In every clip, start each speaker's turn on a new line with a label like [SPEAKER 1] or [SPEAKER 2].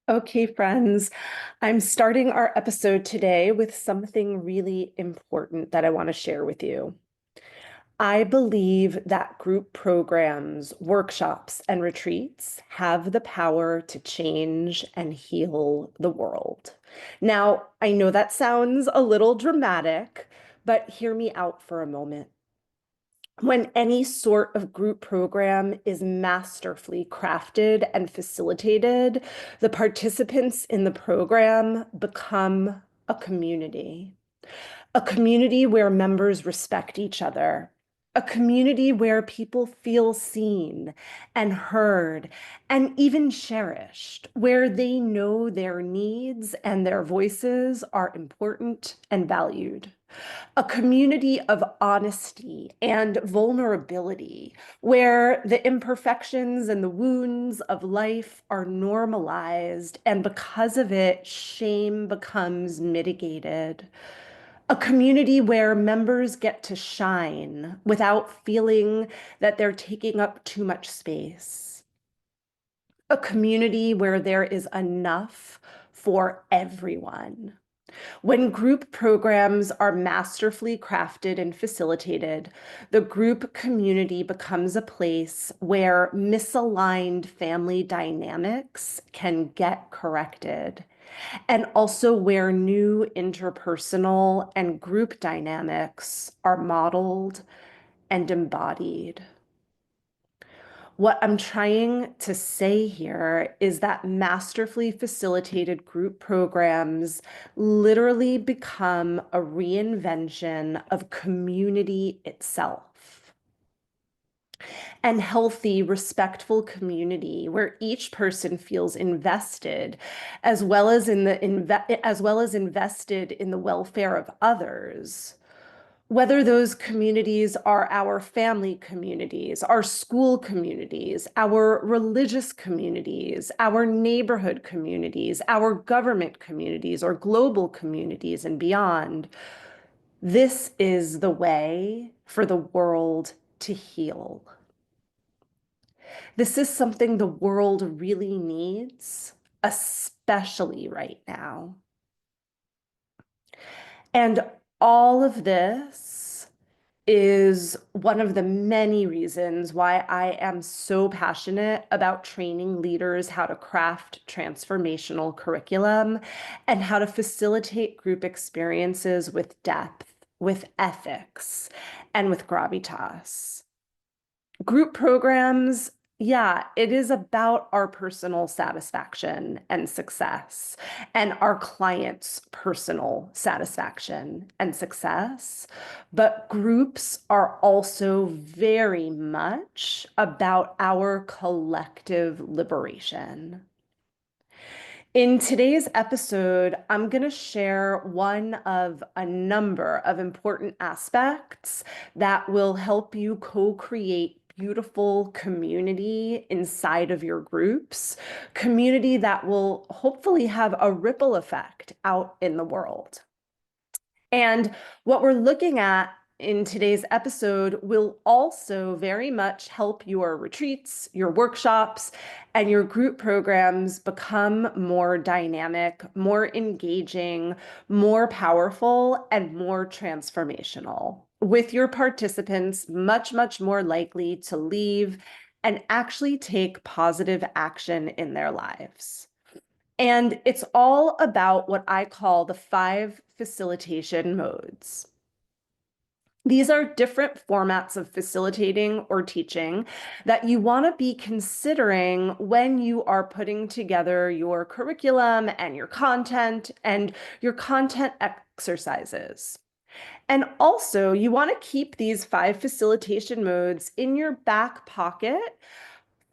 [SPEAKER 1] Okay, friends, I'm starting our episode today with something really important that I want to share with you. I believe that group programs, workshops, and retreats have the power to change and heal the world. Now, I know that sounds a little dramatic, but hear me out for a moment. When any sort of group program is masterfully crafted and facilitated, the participants in the program become a community where members respect each other, a community where people feel seen and heard and even cherished, where they know their needs and their voices are important and valued, a community of honesty and vulnerability, where the imperfections and the wounds of life are normalized, and because of it, shame becomes mitigated. A community where members get to shine without feeling that they're taking up too much space. A community where there is enough for everyone. When group programs are masterfully crafted and facilitated, the group community becomes a place where misaligned family dynamics can get corrected, and also where new interpersonal and group dynamics are modeled and embodied. What I'm trying to say here is that masterfully facilitated group programs literally become a reinvention of community itself. And healthy, respectful community where each person feels invested, as well as invested in the welfare of others, whether those communities are our family communities, our school communities, our religious communities, our neighborhood communities, our government communities, or global communities and beyond. This is the way for the world to heal. This is something the world really needs, especially right now. And all of this is one of the many reasons why I am so passionate about training leaders how to craft transformational curriculum and how to facilitate group experiences with depth, with ethics, and with gravitas. Group programs, yeah, it is about our personal satisfaction and success and our clients' personal satisfaction and success. But groups are also very much about our collective liberation. In today's episode, I'm going to share one of a number of important aspects that will help you co-create beautiful community inside of your groups, community that will hopefully have a ripple effect out in the world. And what we're looking at in today's episode will also very much help your retreats, your workshops, and your group programs become more dynamic, more engaging, more powerful, and more transformational, with your participants much, much more likely to leave and actually take positive action in their lives. And it's all about what I call the 5 facilitation modes. These are different formats of facilitating or teaching that you want to be considering when you are putting together your curriculum and your content exercises. And also, you want to keep these 5 facilitation modes in your back pocket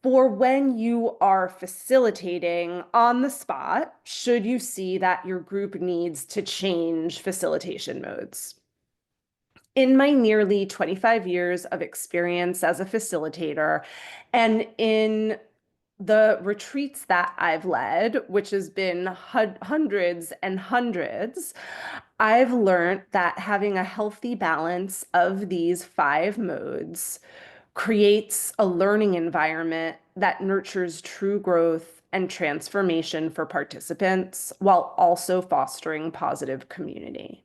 [SPEAKER 1] for when you are facilitating on the spot, should you see that your group needs to change facilitation modes. In my nearly 25 years of experience as a facilitator, and in the retreats that I've led, which has been hundreds and hundreds, I've learned that having a healthy balance of these 5 modes creates a learning environment that nurtures true growth and transformation for participants while also fostering positive community.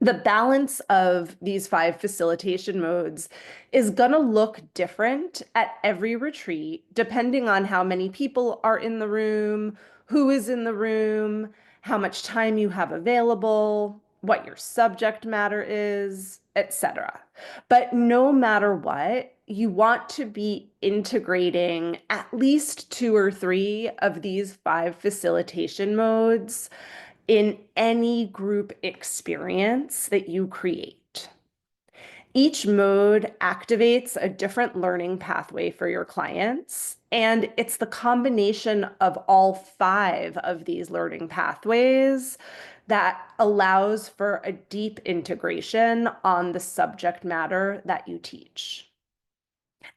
[SPEAKER 1] The balance of these 5 facilitation modes is going to look different at every retreat, depending on how many people are in the room, who is in the room, how much time you have available, what your subject matter is, etc. But no matter what, you want to be integrating at least 2 or 3 of these 5 facilitation modes in any group experience that you create. Each mode activates a different learning pathway for your clients, and it's the combination of all 5 of these learning pathways that allows for a deep integration on the subject matter that you teach.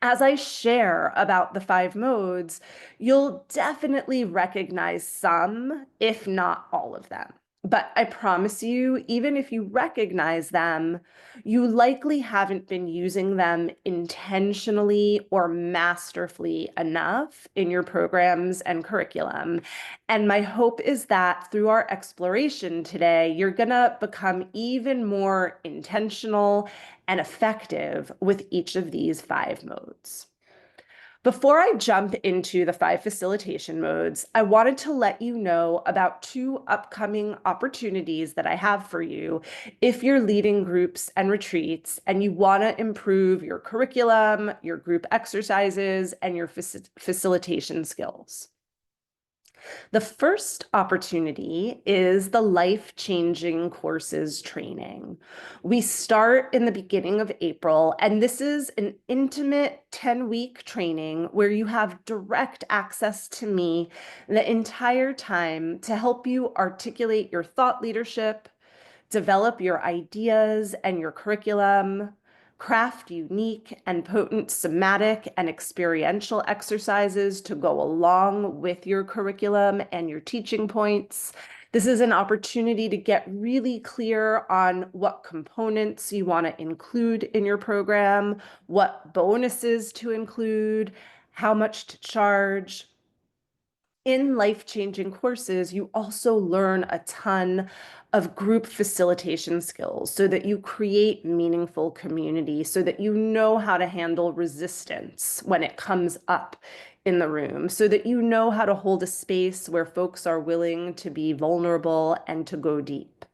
[SPEAKER 1] As I share about the 5 modes, you'll definitely recognize some, if not all of them. But I promise you, even if you recognize them, you likely haven't been using them intentionally or masterfully enough in your programs and curriculum. And my hope is that through our exploration today, you're going to become even more intentional and effective with each of these 5 modes. Before I jump into the 5 facilitation modes, I wanted to let you know about 2 upcoming opportunities that I have for you if you're leading groups and retreats and you want to improve your curriculum, your group exercises, and your facilitation skills. The first opportunity is the life-changing courses training. We start in the beginning of April, and this is an intimate 10-week training where you have direct access to me the entire time to help you articulate your thought leadership, develop your ideas and your curriculum, craft unique and potent somatic and experiential exercises to go along with your curriculum and your teaching points. This is an opportunity to get really clear on what components you want to include in your program, what bonuses to include, how much to charge. In life-changing courses, you also learn a ton of group facilitation skills so that you create meaningful community, so that you know how to handle resistance when it comes up in the room, so that you know how to hold a space where folks are willing to be vulnerable and to go deep.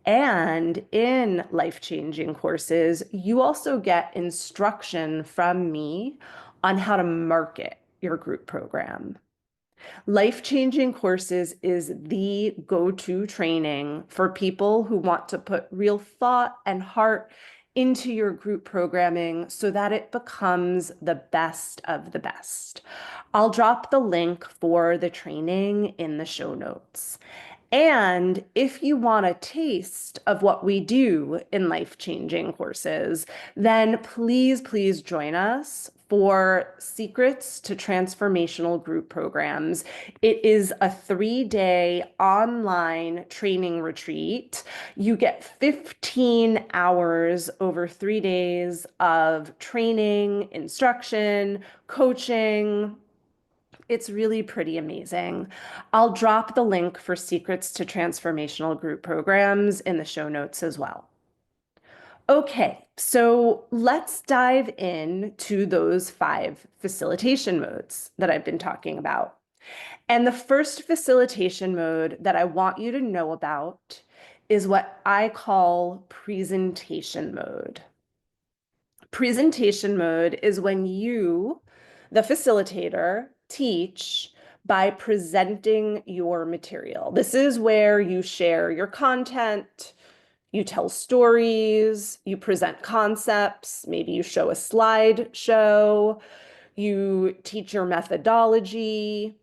[SPEAKER 1] And in life-changing courses, you also get instruction from me on how to market your group program. Life-changing courses is the go-to training for people who want to put real thought and heart into your group programming so that it becomes the best of the best. I'll drop the link for the training in the show notes. And if you want a taste of what we do in life-changing courses, then please join us for Secrets to Transformational Group Programs. It is a 3-day online training retreat. You get 15 hours over 3 days of training, instruction, coaching. It's really pretty amazing. I'll drop the link for Secrets to Transformational Group Programs in the show notes as well. Okay, so let's dive in to those 5 facilitation modes that I've been talking about. And the first facilitation mode that I want you to know about is what I call presentation mode. Presentation mode is when you, the facilitator, teach by presenting your material. This is where you share your content, you tell stories, you present concepts, maybe you show a slideshow, you teach your methodology.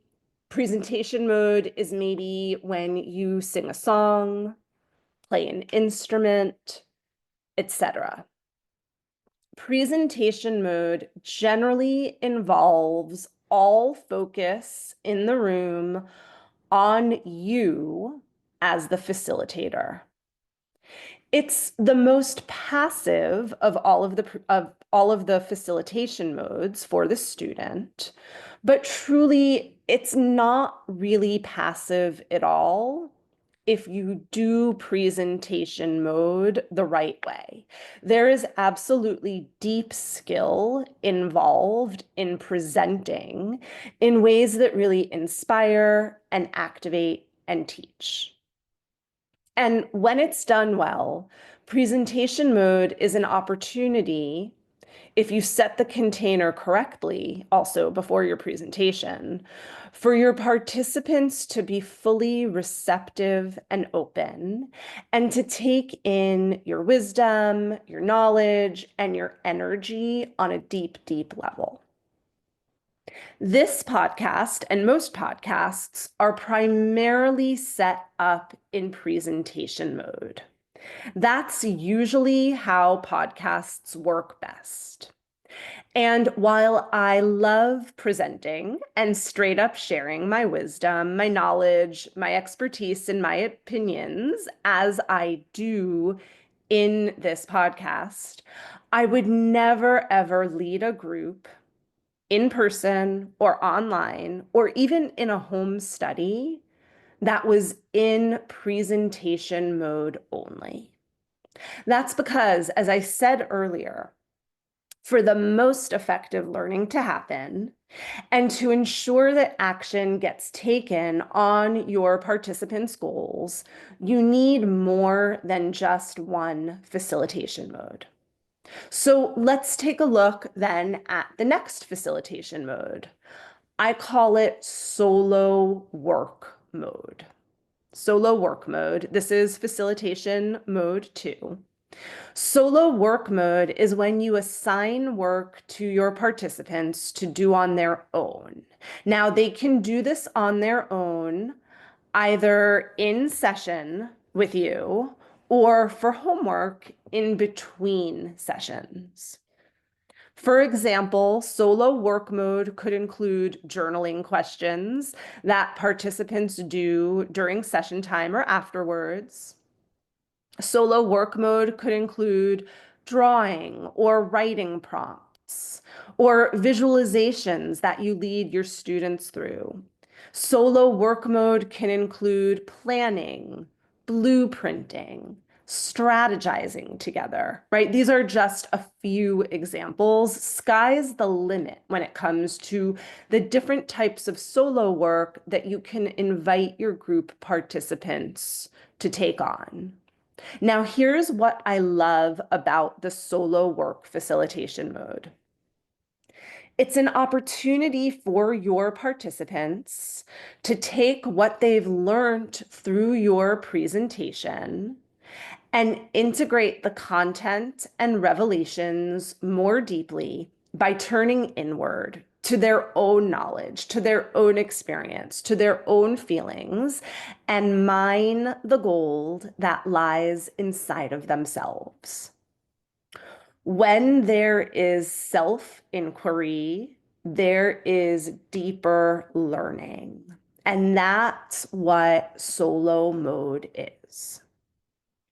[SPEAKER 1] Presentation mode is maybe when you sing a song, play an instrument, etc. Presentation mode generally involves all focus in the room on you as the facilitator. It's the most passive of all of the facilitation modes for the student, But truly, it's not really passive at all if you do presentation mode the right way. There is absolutely deep skill involved in presenting in ways that really inspire and activate and teach. And when it's done well, presentation mode is an opportunity, if you set the container correctly, also before your presentation, for your participants to be fully receptive and open, and to take in your wisdom, your knowledge, and your energy on a deep, deep level. This podcast and most podcasts are primarily set up in presentation mode. That's usually how podcasts work best. And while I love presenting and straight up sharing my wisdom, my knowledge, my expertise, and my opinions, as I do in this podcast, I would never, ever lead a group in person or online, or even in a home study that was in presentation mode only. That's because, as I said earlier, for the most effective learning to happen and to ensure that action gets taken on your participants' goals, you need more than just one facilitation mode. So let's take a look then at the next facilitation mode. I call it solo work mode. Solo work mode. This is facilitation mode 2. Solo work mode is when you assign work to your participants to do on their own. Now, they can do this on their own, either in session with you or for homework in between sessions. For example, solo work mode could include journaling questions that participants do during session time or afterwards. Solo work mode could include drawing or writing prompts or visualizations that you lead your students through. Solo work mode can include planning, blueprinting, strategizing together, right? These are just a few examples. Sky's the limit when it comes to the different types of solo work that you can invite your group participants to take on. Now, here's what I love about the solo work facilitation mode. It's an opportunity for your participants to take what they've learned through your presentation and integrate the content and revelations more deeply by turning inward to their own knowledge, to their own experience, to their own feelings, and mine the gold that lies inside of themselves. When there is self-inquiry, there is deeper learning. And that's what solo mode is.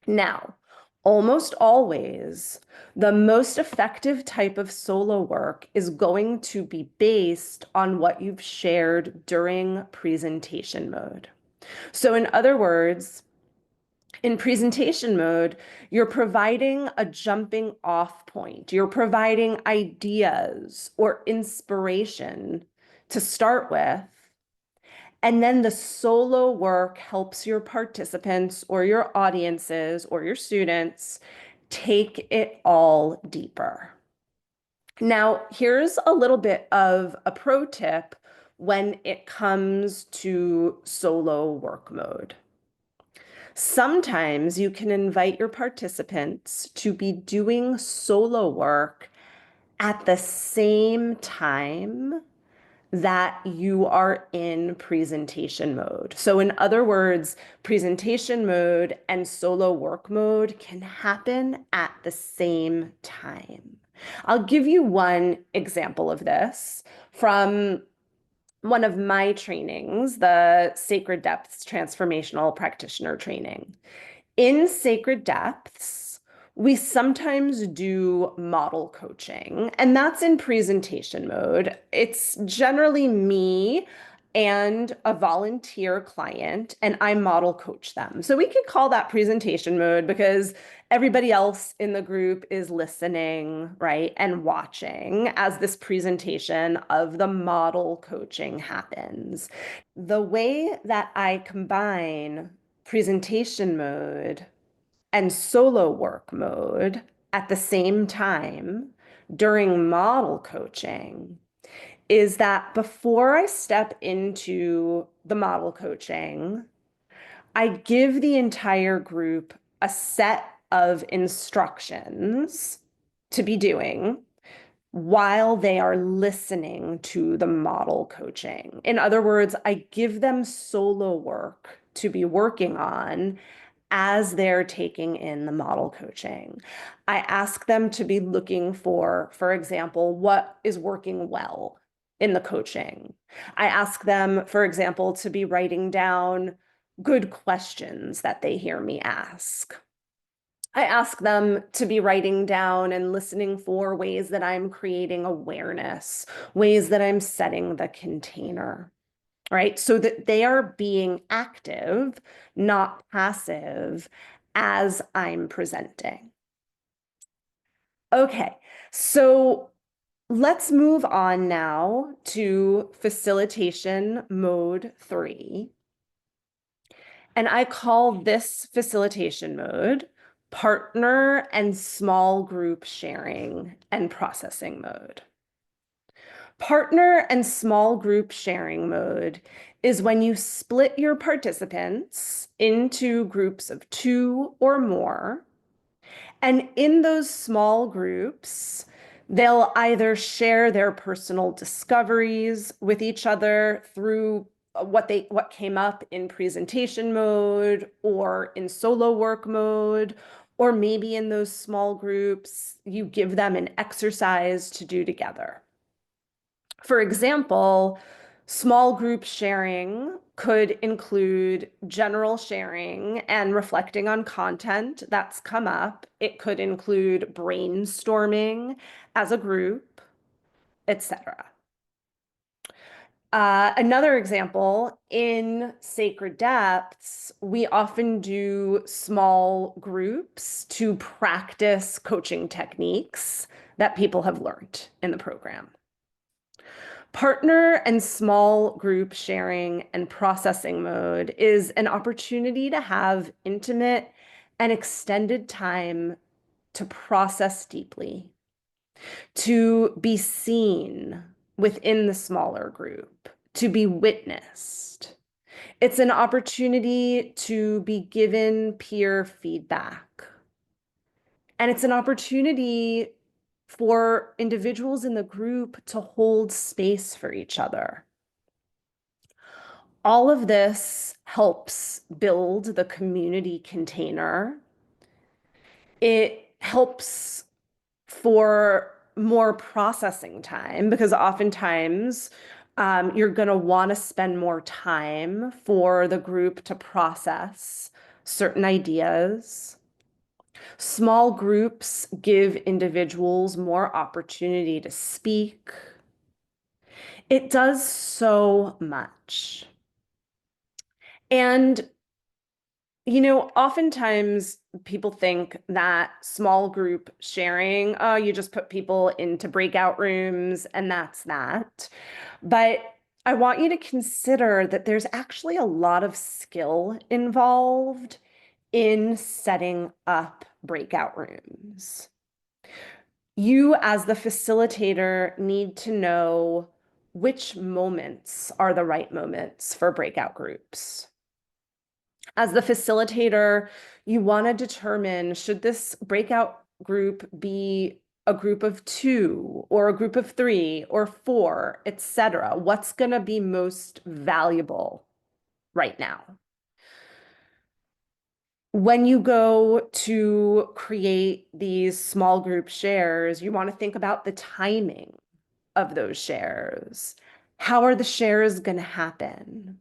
[SPEAKER 1] Now, almost always, the most effective type of solo work is going to be based on what you've shared during presentation mode. So in other words, in presentation mode, you're providing a jumping off point. You're providing ideas or inspiration to start with. And then the solo work helps your participants or your audiences or your students take it all deeper. Now, here's a little bit of a pro tip when it comes to solo work mode. Sometimes you can invite your participants to be doing solo work at the same time that you are in presentation mode. So in other words, presentation mode and solo work mode can happen at the same time. I'll give you one example of this from one of my trainings, the Sacred Depths Transformational Practitioner Training. In Sacred Depths, We sometimes do model coaching, and that's in presentation mode. It's generally me and a volunteer client, and I model coach them. So we could call that presentation mode because everybody else in the group is listening, right, and watching as this presentation of the model coaching happens. The way that I combine presentation mode and solo work mode at the same time during model coaching is that before I step into the model coaching, I give the entire group a set of instructions to be doing while they are listening to the model coaching. In other words, I give them solo work to be working on as they're taking in the model coaching. I ask them to be looking for example, what is working well in the coaching. I ask them, for example, to be writing down good questions that they hear me ask. I ask them to be writing down and listening for ways that I'm creating awareness, ways that I'm setting the container, right? So that they are being active, not passive, as I'm presenting. Okay, so let's move on now to facilitation mode 3. And I call this facilitation mode partner and small group sharing and processing mode. Partner and small group sharing mode is when you split your participants into groups of 2 or more. And in those small groups, they'll either share their personal discoveries with each other through what came up in presentation mode or in solo work mode, or maybe in those small groups, you give them an exercise to do together. For example, small group sharing could include general sharing and reflecting on content that's come up. It could include brainstorming as a group, etc. Another example, in Sacred Depths, we often do small groups to practice coaching techniques that people have learned in the program. Partner and small group sharing and processing mode is an opportunity to have intimate and extended time to process deeply, to be seen within the smaller group, to be witnessed. It's an opportunity to be given peer feedback. And it's an opportunity for individuals in the group to hold space for each other. All of this helps build the community container. It helps for more processing time because oftentimes you're going to want to spend more time for the group to process certain ideas. Small groups give individuals more opportunity to speak. It does so much. And, oftentimes people think that small group sharing, oh, you just put people into breakout rooms and that's that. But I want you to consider that there's actually a lot of skill involved in setting up breakout rooms. You, as the facilitator, need to know which moments are the right moments for breakout groups. As the facilitator, you want to determine, should this breakout group be a group of 2 or a group of 3 or 4, etc.? What's going to be most valuable right now? When you go to create these small group shares, you want to think about the timing of those shares. How are the shares going to happen?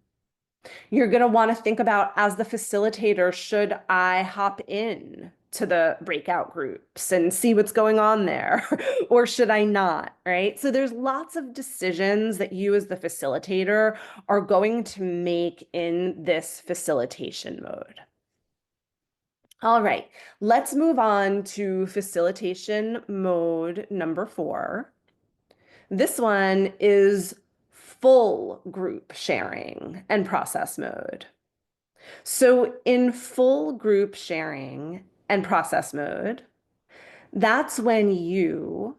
[SPEAKER 1] You're going to want to think about, as the facilitator, should I hop in to the breakout groups and see what's going on there? Or should I not, right? So there's lots of decisions that you as the facilitator are going to make in this facilitation mode. All right, let's move on to facilitation mode number 4. This one is full group sharing and process mode. So in full group sharing and process mode, that's when you,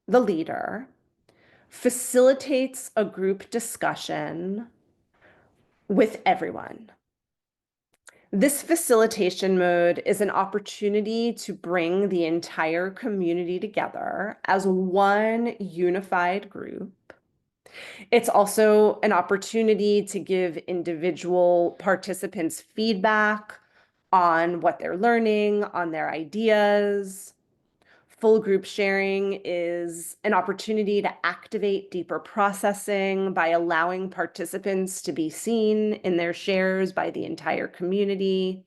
[SPEAKER 1] the leader, facilitates a group discussion with everyone. This facilitation mode is an opportunity to bring the entire community together as one unified group. It's also an opportunity to give individual participants feedback on what they're learning, on their ideas. Full group sharing is an opportunity to activate deeper processing by allowing participants to be seen in their shares by the entire community.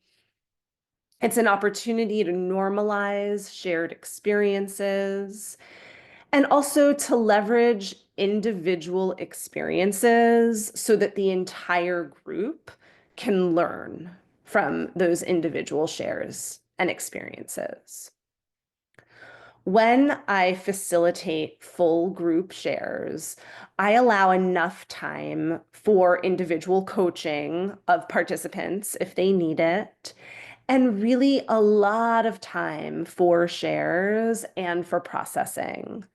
[SPEAKER 1] It's an opportunity to normalize shared experiences and also to leverage individual experiences so that the entire group can learn from those individual shares and experiences. When I facilitate full group shares, I allow enough time for individual coaching of participants if they need it, and really a lot of time for shares and for processing.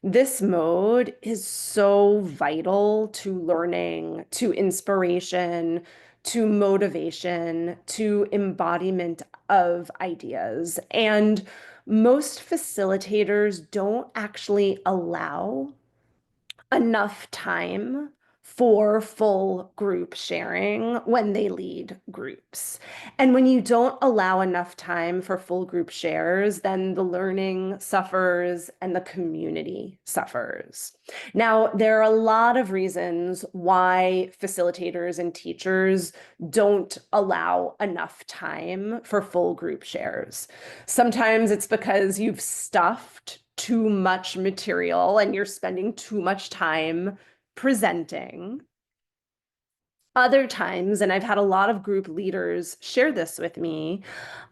[SPEAKER 1] This mode is so vital to learning, to inspiration, to motivation, to embodiment of ideas. And most facilitators don't actually allow enough time for full group sharing when they lead groups. And when you don't allow enough time for full group shares, then the learning suffers and the community suffers. Now, there are a lot of reasons why facilitators and teachers don't allow enough time for full group shares. Sometimes it's because you've stuffed too much material and you're spending too much time presenting. Other times, and I've had a lot of group leaders share this with me,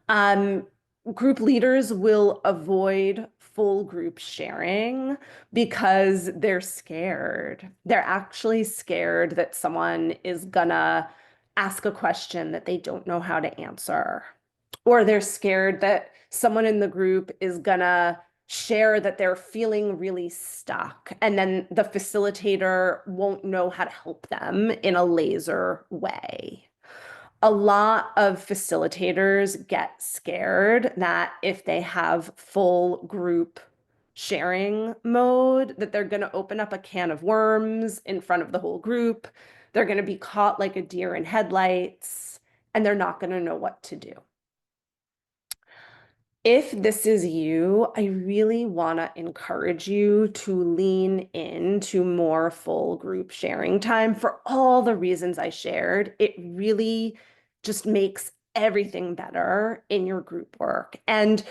[SPEAKER 1] um, group leaders will avoid full group sharing because they're scared. They're actually scared that someone is gonna ask a question that they don't know how to answer, or they're scared that someone in the group is gonna share that they're feeling really stuck, and then the facilitator won't know how to help them in a laser way. A lot of facilitators get scared that if they have full group sharing mode, that they're going to open up a can of worms in front of the whole group. They're going to be caught like a deer in headlights, and they're not going to know what to do. If this is you, I really want to encourage you to lean into more full group sharing time for all the reasons I shared. It really just makes everything better in your group work. And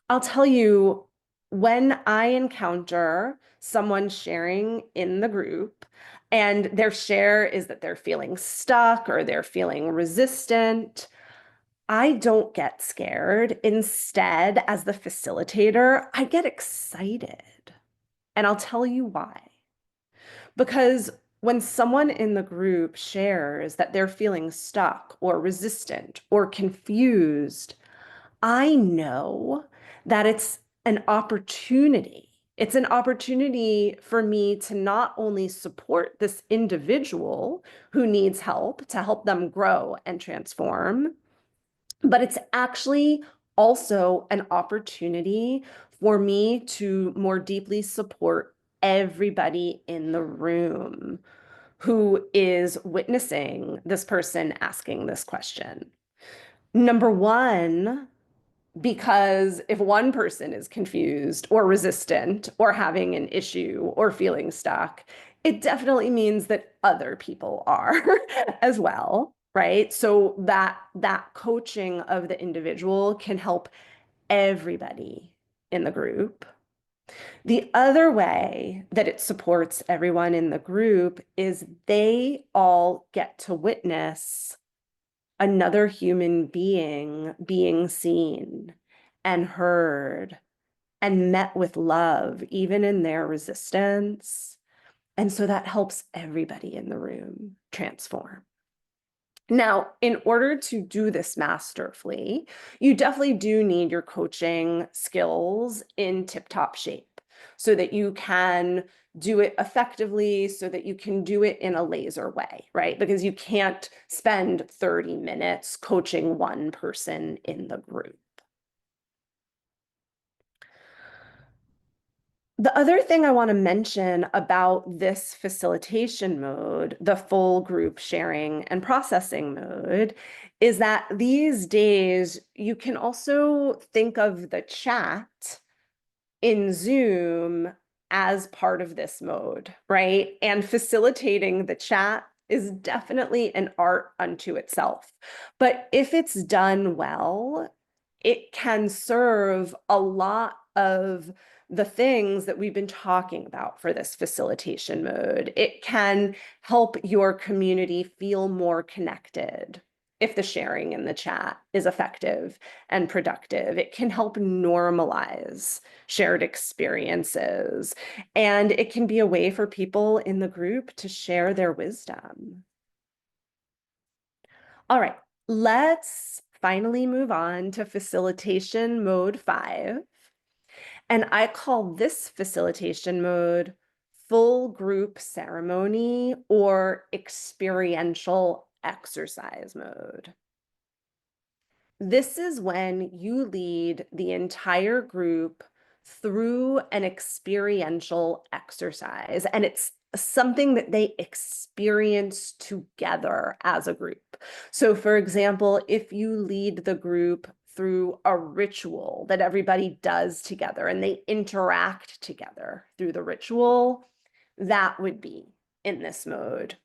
[SPEAKER 1] I'll tell you, when I encounter someone sharing in the group and their share is that they're feeling stuck or they're feeling resistant, I don't get scared. Instead, as the facilitator, I get excited. And I'll tell you why. Because when someone in the group shares that they're feeling stuck or resistant or confused, I know that it's an opportunity. It's an opportunity for me to not only support this individual who needs help to help them grow and transform, but it's actually also an opportunity for me to more deeply support everybody in the room who is witnessing this person asking this question. Number one, because if one person is confused or resistant or having an issue or feeling stuck, it definitely means that other people are as well, right? So that coaching of the individual can help everybody in the group. The other way that it supports everyone in the group is they all get to witness another human being seen and heard and met with love, even in their resistance. And so that helps everybody in the room transform. Now, in order to do this masterfully, you definitely do need your coaching skills in tip-top shape so that you can do it effectively, so that you can do it in a laser way, right? Because you can't spend 30 minutes coaching one person in the group. The other thing I want to mention about this facilitation mode, the full group sharing and processing mode, is that these days you can also think of the chat in Zoom as part of this mode, right? And facilitating the chat is definitely an art unto itself. But if it's done well, it can serve a lot of the things that we've been talking about for this facilitation mode. It can help your community feel more connected if the sharing in the chat is effective and productive. It can help normalize shared experiences, and it can be a way for people in the group to share their wisdom. All right, let's finally move on to facilitation mode 5. And I call this facilitation mode full group ceremony or experiential exercise mode. This is when you lead the entire group through an experiential exercise, and it's something that they experience together as a group. So, for example, if you lead the group through a ritual that everybody does together and they interact together through the ritual, that would be in this mode.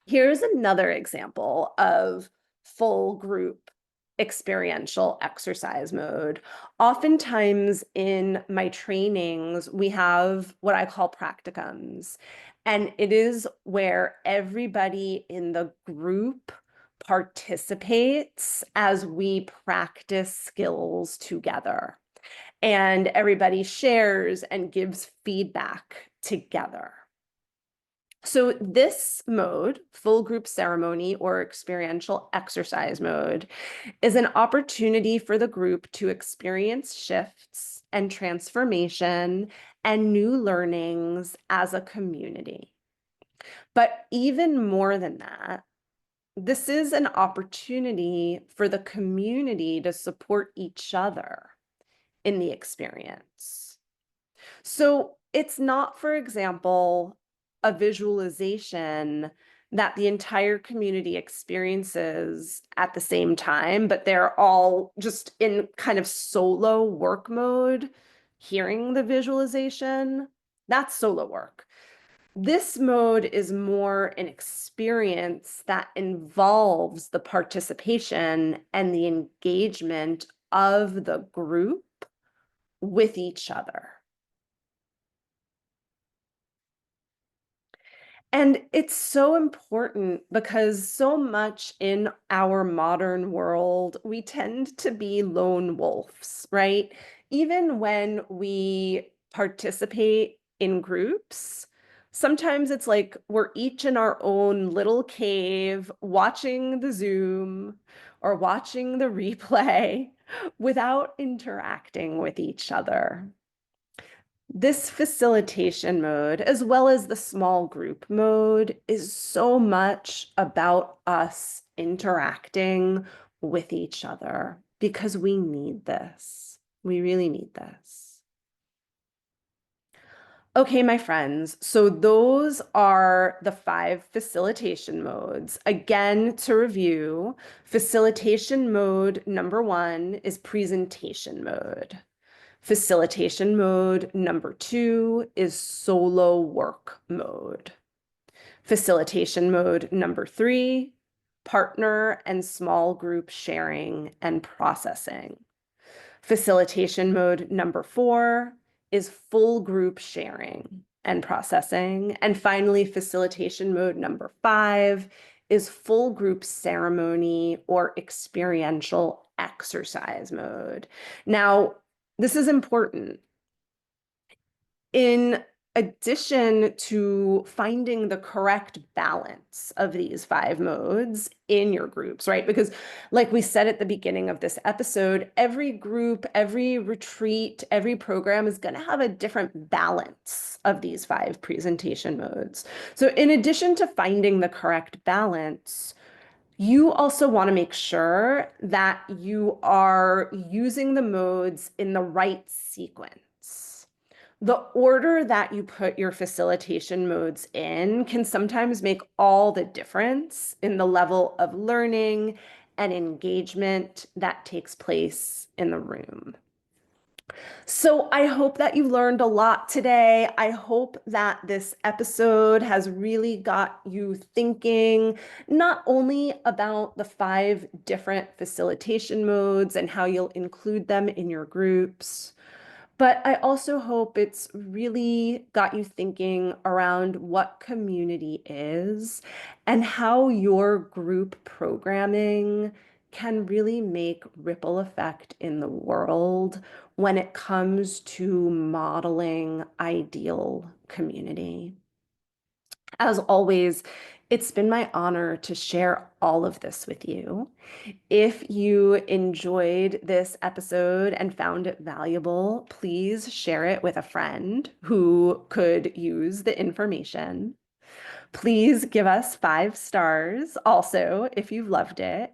[SPEAKER 1] Here's another example of full group experiential exercise mode. Oftentimes in my trainings, we have what I call practicums, and it is where everybody in the group participates as we practice skills together. And everybody shares and gives feedback together. So this mode, full group ceremony or experiential exercise mode, is an opportunity for the group to experience shifts and transformation and new learnings as a community. But even more than that, this is an opportunity for the community to support each other in the experience. So it's not, for example, a visualization that the entire community experiences at the same time, but they're all just in kind of solo work mode, hearing the visualization. That's solo work. This mode is more an experience that involves the participation and the engagement of the group with each other. And it's so important because so much in our modern world, we tend to be lone wolves, right? Even when we participate in groups, sometimes it's like we're each in our own little cave watching the Zoom or watching the replay without interacting with each other. This facilitation mode, as well as the small group mode, is so much about us interacting with each other because we need this. We really need this. Okay, my friends, so those are the 5 facilitation modes. Again, to review, facilitation mode number 1 is presentation mode. Facilitation mode number 2 is solo work mode. Facilitation mode number 3, partner and small group sharing and processing. Facilitation mode number 4 is full group sharing and processing. And finally, facilitation mode number 5 is full group ceremony or experiential exercise mode. Now, this is important. In addition to finding the correct balance of these 5 modes in your groups, right? Because, like we said at the beginning of this episode, every group, every retreat, every program is going to have a different balance of these 5 presentation modes. So, in addition to finding the correct balance, you also want to make sure that you are using the modes in the right sequence. The order that you put your facilitation modes in can sometimes make all the difference in the level of learning and engagement that takes place in the room. So I hope that you learned a lot today. I hope that this episode has really got you thinking not only about the 5 different facilitation modes and how you'll include them in your groups, but I also hope it's really got you thinking around what community is and how your group programming can really make ripple effect in the world when it comes to modeling ideal community. As always, it's been my honor to share all of this with you. If you enjoyed this episode and found it valuable, please share it with a friend who could use the information. Please give us 5 stars also if you've loved it.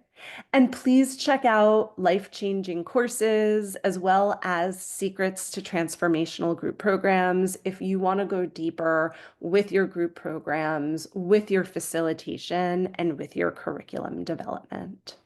[SPEAKER 1] And please check out life-changing courses as well as secrets to transformational group programs if you want to go deeper with your group programs, with your facilitation, and with your curriculum development.